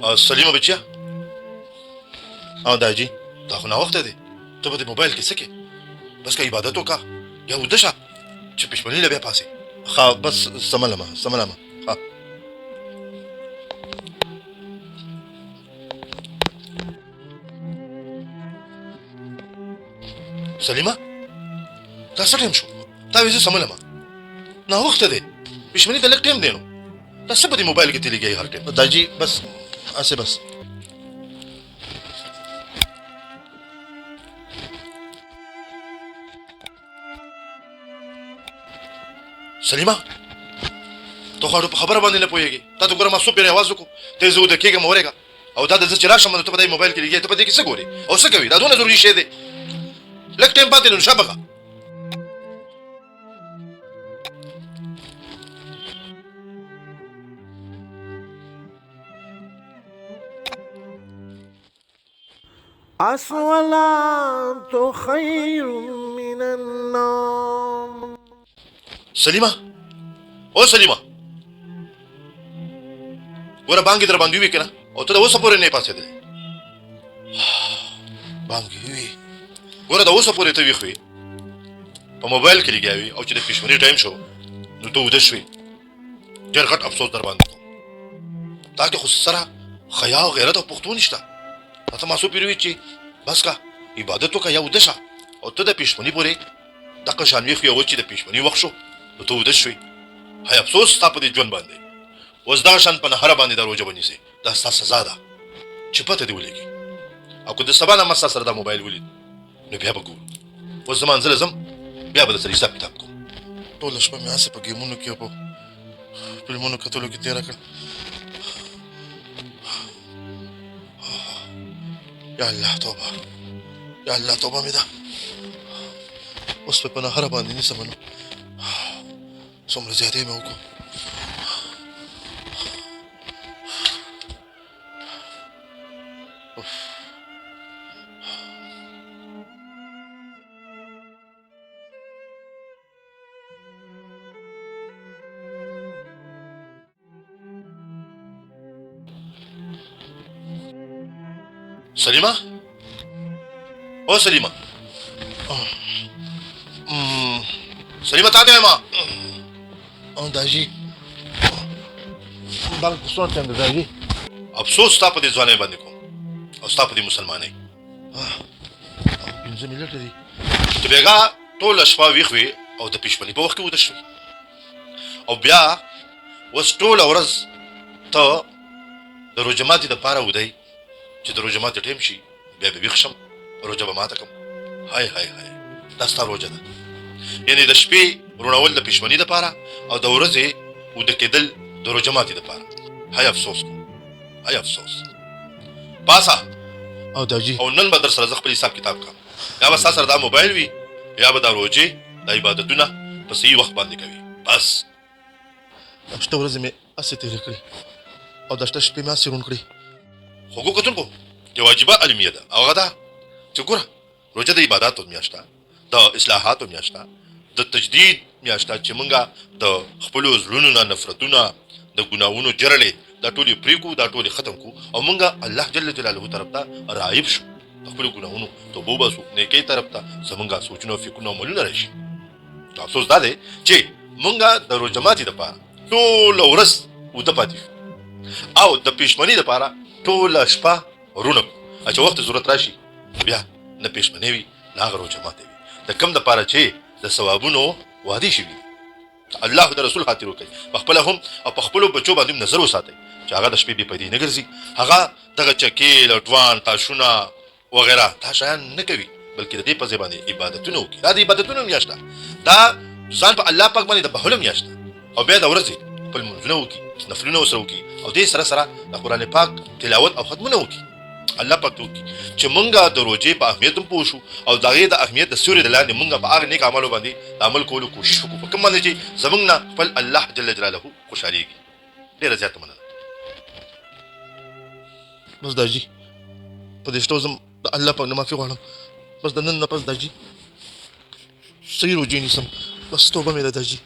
سلیمه بچیا داجی دا خو ناوخته دی ته په دې موبایل کې څه کې بس که عبادت وکړه یا وده شه چې پښمني له بیا پاسې ښه بس سملمه ښه سلیمه دا څه ټایم شو دا وې زه سملمه ناوخته دی پښمني ته لږ ټایم دی نو دا څه په دې موبایل کې ته لګیږي هر ټایم داجي بس هسې بس سلیمه ته خو په خبره باندې نه پوهېږې تا ته ګوره ما څو پېرې اواز وکړو ته یې زه وده کېږم ورېږه او دا د زه چې راشم نو ته په دې موبایل کې لګېږې ته په دې کې څه ګورې او څه کوې دا دونه ضروري شی دی لږ ټایم پاتې دی نو شه بغه الصلاة خير من النوم. سلیمه او سلیمه ګوره بانګې در باندې وي که نه او ته د اوسه پورې نه یې پاڅېدلې بانګې وي ګوره د اوسه پورې ته ویښ وې په موبایل کې لګیا وي او چې د پښمني ټایم شو نو ته وده شوې ډېر غټ افسوس در باندې کوم تا کې خو سره حیا او غیرت او پښتو نشته ته ما څو پېرې وي چې بس که عبادت وکړه یا وده شه او ته د پښمني پورې دقه شان ویښ وي او چې د پښمني وخت شو نو ته وده شوې هی افسوس ستا په دې ژوند باندې اوس دغه شان په نهره باندې دا روژه ونیسې دا ستا سزا ده چې پته دې ولګي او که د سبا نه ما ستا سره دا موبایل ولید نو بیا به ګورو اوس زه منزله ځم بیا به در سره حساب کتاب کوم ټوله شپه مې هسې په ګیمونو کې او په فلمونو کتلو کې تېره کړه یا الله توبه یا الله توبه مې ده اوس په نهره باندې نیسم نو څومره زیاتې مې وکړو سلیمه او سلیمه سلیمه تا ته ما او داجی بانک په څو ټایم دی داجی افسوس تا په دې ځوانۍ باندې کوم او ستا په دې مسلمانۍ پنځه منټه دي ته بېګا ټوله شپه ویښ وې او د پښمنۍ په وخت کې وده شوې او بیا اوس ټوله ورځ ته د روژه ماتي دپاره ودی چې د روژه ماتي ټایم شي بیا به ویښ شم روژه به ماته کړم های های های دا ستا روژه ده یعنې د شپې روڼول د پښمنۍ دپاره او د ورځې وده کېدل د روژه ماتي دپاره های افسوس کوم های افسوس پاسه او داجي او نن به در سره زه خپل حساب کتاب کړم یا به ستا سره دا موبایل وي یا به دا روژې دا عبادتونه په صحیح وخت باندې کوي بس دا شته ورځې مې هسې تېرې کړې او دا شته شپې مې هسې روڼ کړې خوږو کتونکو یو عجیبه علمیه ده او هغه ده چې ګوره روژه د عباداتو میاشت ده د اصلاحاتو میاشت ده د تجدید میاشت ده چې مونږه د خپلو زړونو نه نفرتونه د ګناهونو جرړې دا ټولې پرېږدو دا ټولې ختم کړو او مونږه الله جل جلاله طرف ته راغب شو د خپلو ګناهونو توبه وباسو نیکۍ طرف ته زمونږه سوچونه فکرونه عملونه راشي افسوس دا دی چې مونږه د روژه ماتي دپاره ټوله ورځ وده پاتې شو او د پښمنۍ دپاره ټوله شپه رونه کړو چې وخت ضرورت راشي بیا نه پښمنۍ وي نه هغه روژه ماتې وي د کوم دپاره چې د ثوابونو وعدې شوي الله د رسول خاطر وکړي په خپله هم او په خپلو بچو باندې هم نظر وساتئ چې هغه د شپې بې پیدې نه ګرځي هغه دغه چکې لټوان تاشونه وغیره دا شیان نه کوي بلکې د دې په ځای باندې عبادتونه وکړي دا د عبادتونو میاشت ده دا ځان په الله پاک باندې د بهلو میاشت ده او بیا د ورځې خپل لمونځونه وکړي نفلونه ورسره وکړي او دې سره سره د قرآن پاک تلاوت او ختمونه وکړي الله پاک ته وکړي چې مونږه د روژې په اهمیت هم پوه شو او د هغې د اهمیت د سیوري د لاندې مونږه په هغه نیک عملو باندې د عمل کولو کوشش وکړو په کوم باندې چې زمونږ نه خپل الله جل جلاله خوشحالېږي ډېره زیاته مننه بس داجي په دې شتو زم د الله پاک نه معافي غواړم بس د نن نه پس داجي صحیح روژې نیسم بس توبه مې ده داجي